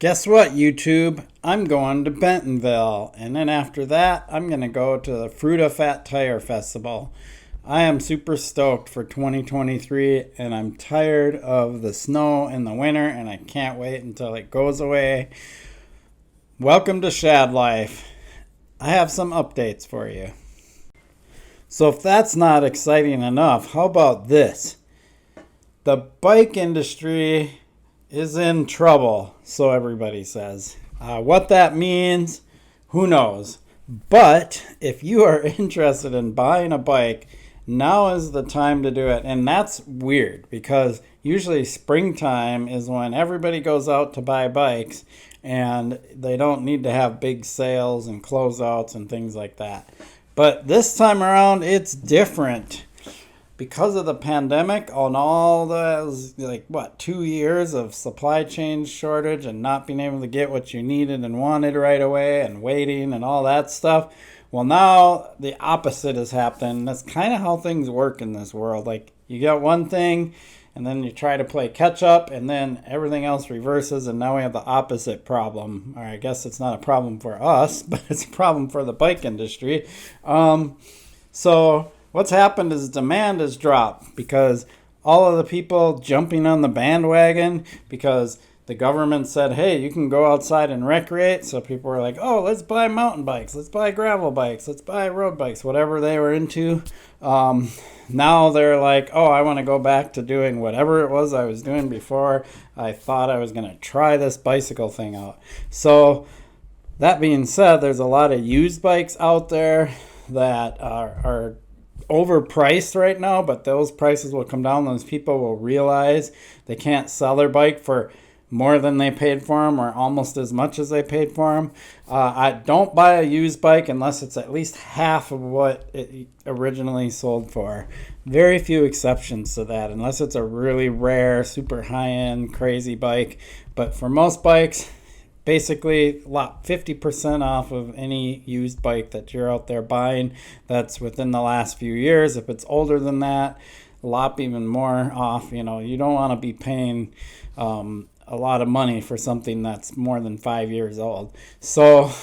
Guess what, YouTube? I'm going to Bentonville, and then after that, I'm going to go to the Fruita Fat Tire Festival. I am super stoked for 2023, and I'm tired of the snow in the winter, and I can't wait until it goes away. Welcome to Shad Life. I have some updates for you. So if that's not exciting enough, how about this? The bike industry is in trouble, so everybody says. What that means, who knows? But if you are interested in buying a bike, now is the time to do it. And that's weird because usually springtime is when everybody goes out to buy bikes and they don't need to have big sales and closeouts and things like that. But this time around, it's different. Because of the pandemic and all those, 2 years of supply chain shortage and not being able to get what you needed and wanted right away and waiting and all that stuff. Well, now the opposite has happened. That's kind of how things work in this world. Like, you get one thing and then you try to play catch up and then everything else reverses and now we have the opposite problem. Or I guess it's not a problem for us, but it's a problem for the bike industry. So what's happened is demand has dropped because all of the people jumping on the bandwagon because the government said, hey, you can go outside and recreate. So people were like, oh, let's buy mountain bikes. Let's buy gravel bikes. Let's buy road bikes, whatever they were into. Now they're like, oh, I want to go back to doing whatever it was I was doing before. I thought I was going to try this bicycle thing out. So that being said, there's a lot of used bikes out there that are overpriced right now, but those prices will come down. Those people will realize they can't sell their bike for more than they paid for them or almost as much as they paid for them. I don't buy a used bike unless it's at least half of what it originally sold for. Very few exceptions to that, unless it's a really rare, super high-end, crazy bike. But for most bikes, basically 50% off of any used bike that you're out there buying that's within the last few years. If it's older than that, a lot even more off. You don't want to be paying a lot of money for something that's more than 5 years old. So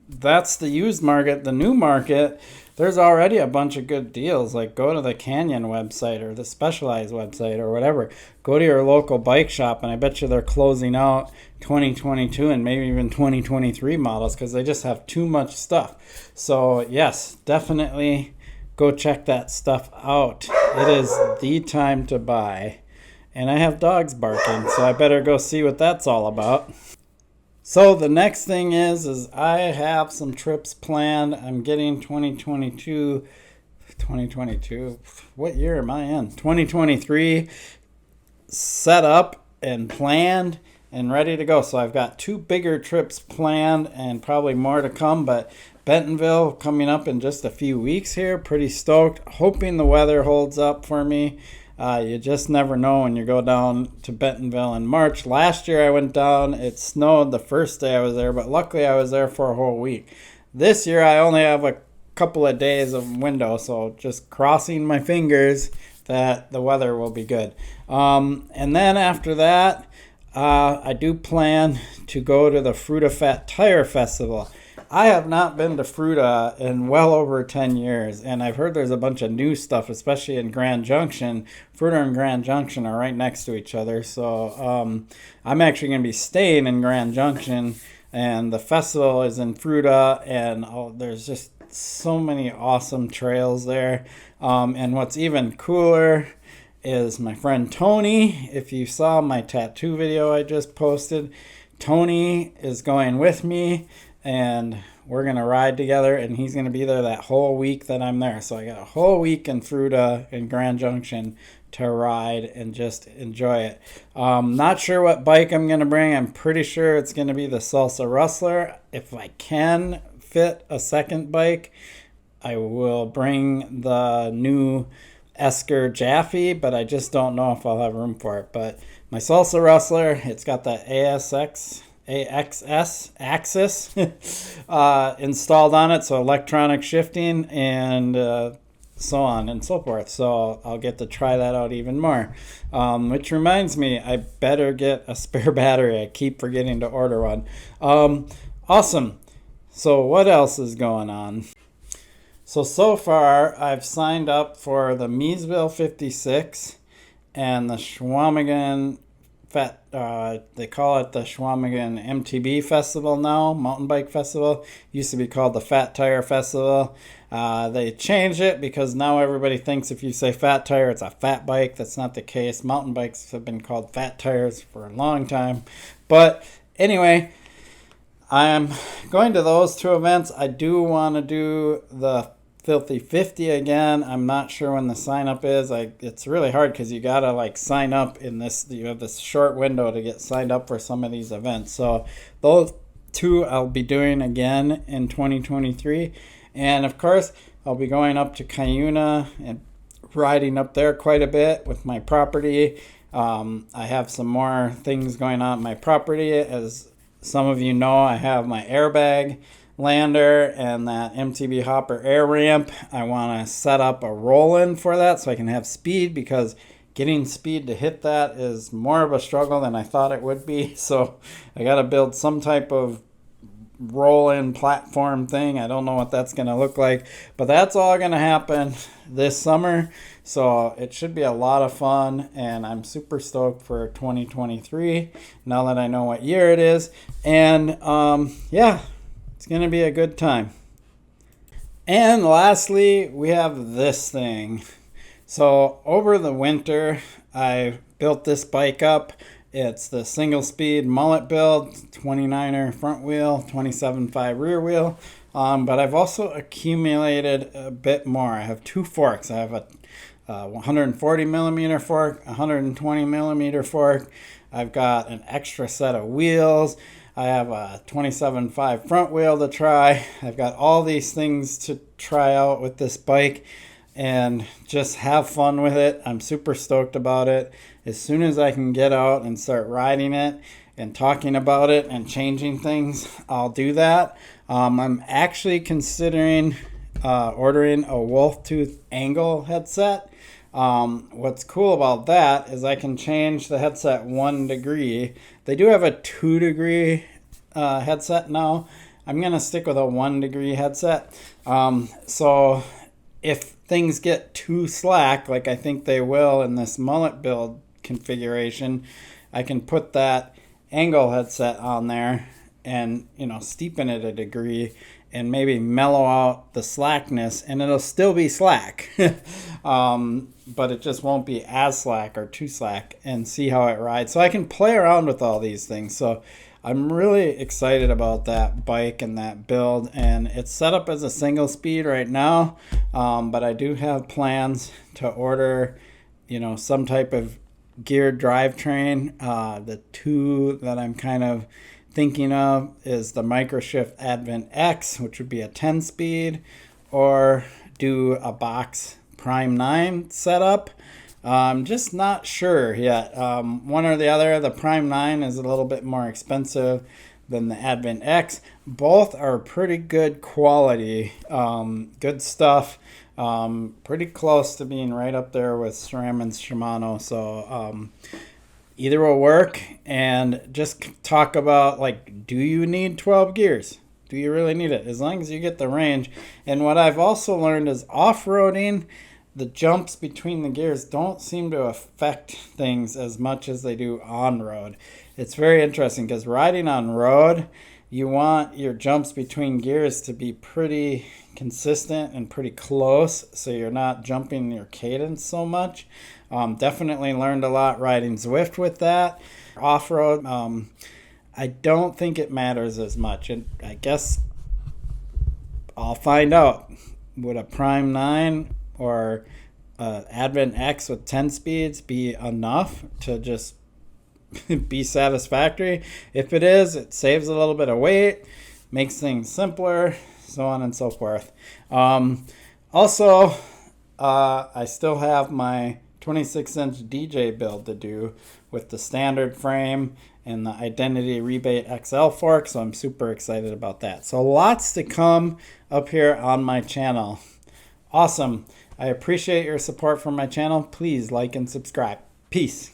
that's the used market. The new market, there's already a bunch of good deals. Like, go to the Canyon website or the Specialized website or whatever. Go to your local bike shop, and I bet you they're closing out 2022 and maybe even 2023 models because they just have too much stuff. So yes, definitely go check that stuff out. It is the time to buy. And I have dogs barking, so I better go see what that's all about. So the next thing is I have some trips planned. I'm getting 2022, what year am I in? 2023 set up and planned and ready to go. So I've got 2 bigger trips planned and probably more to come, but Bentonville coming up in just a few weeks here. Pretty stoked. Hoping the weather holds up for me. You just never know when you go down to Bentonville in March. Last year I went down, it snowed the first day I was there, but luckily I was there for a whole week. This year I only have a couple of days of window, so just crossing my fingers that the weather will be good. And then after that, I do plan to go to the Fruita Fat Tire Festival. I have not been to Fruita in well over 10 years, and I've heard there's a bunch of new stuff, especially in Grand Junction. Fruita and Grand Junction are right next to each other, so I'm actually going to be staying in Grand Junction, and the festival is in Fruita, and there's just so many awesome trails there. And what's even cooler is my friend Tony. If you saw my tattoo video I just posted, Tony is going with me. And we're going to ride together, and he's going to be there that whole week that I'm there. So I got a whole week in Fruita in Grand Junction to ride and just enjoy it. Not sure what bike I'm going to bring. I'm pretty sure it's going to be the Salsa Rustler. If I can fit a second bike, I will bring the new Esker Jaffe, but I just don't know if I'll have room for it. But my Salsa Rustler, it's got the AXS axis installed on it, so electronic shifting, and so on and so forth. So I'll get to try that out even more. Which reminds me, I better get a spare battery. I keep forgetting to order one. Awesome. So what else is going on? So far, I've signed up for the Meesville 56 and the Schwamigan they call it the Schwamigan MTB Festival now, Mountain Bike Festival. Used to be called the Fat Tire Festival. They changed it because now everybody thinks if you say fat tire, it's a fat bike. That's not the case. Mountain bikes have been called fat tires for a long time. But anyway, I'm going to those two events. I do want to do the Filthy 50 again. I'm not sure when the sign up is. It's really hard because you gotta like sign up in this. You have this short window to get signed up for some of these events. So those two I'll be doing again in 2023, and of course I'll be going up to Cuyuna and riding up there quite a bit with my property. I have some more things going on at my property. As some of you know, I have my airbag lander and that MTB hopper air ramp. I want to set up a roll-in for that so I can have speed, because getting speed to hit that is more of a struggle than I thought it would be. So I got to build some type of roll-in platform thing. I don't know what that's going to look like, but that's all going to happen this summer. So it should be a lot of fun, and I'm super stoked for 2023 now that I know what year it is. And yeah, it's going to be a good time. And lastly, we have this thing. So over the winter, I built this bike up. It's the single speed mullet build, 29er front wheel, 27.5 rear wheel. But I've also accumulated a bit more. I have two forks. I have a 140 millimeter fork, 120 millimeter fork. I've got an extra set of wheels. I have a 27.5 front wheel to try. I've got all these things to try out with this bike and just have fun with it. I'm super stoked about it. As soon as I can get out and start riding it and talking about it and changing things, I'll do that. I'm actually considering ordering a wolf tooth angle headset. What's cool about that is I can change the headset 1 degree. They do have a 2 degree headset now. I'm going to stick with a 1 degree headset. So if things get too slack, like I think they will in this mullet build configuration, I can put that angle headset on there and, steepen it a degree and maybe mellow out the slackness, and it'll still be slack. But it just won't be as slack or too slack, and see how it rides. So I can play around with all these things. So I'm really excited about that bike and that build, and it's set up as a single speed right now. But I do have plans to order, some type of geared drivetrain. The two that I'm kind of thinking of is the Microshift Advent X, which would be a 10 speed, or do a box Prime 9 setup. I'm just not sure yet. One or the other. The Prime 9 is a little bit more expensive than the Advent X. Both are pretty good quality, good stuff. Pretty close to being right up there with SRAM and Shimano. So either will work. And just talk about, do you need 12 gears? Do you really need it? As long as you get the range. And what I've also learned is off-roading, the jumps between the gears don't seem to affect things as much as they do on road. It's very interesting because riding on road, you want your jumps between gears to be pretty consistent and pretty close, so you're not jumping your cadence so much. Definitely learned a lot riding Zwift with that. Off-road, I don't think it matters as much, and I guess I'll find out. Would a Prime 9 or Advent X with 10 speeds be enough to just be satisfactory? If it is, it saves a little bit of weight, makes things simpler, so on and so forth. Also, I still have my 26-inch DJ build to do with the standard frame and the Identity Rebate XL fork, so I'm super excited about that. So lots to come up here on my channel. Awesome. I appreciate your support for my channel. Please like and subscribe. Peace.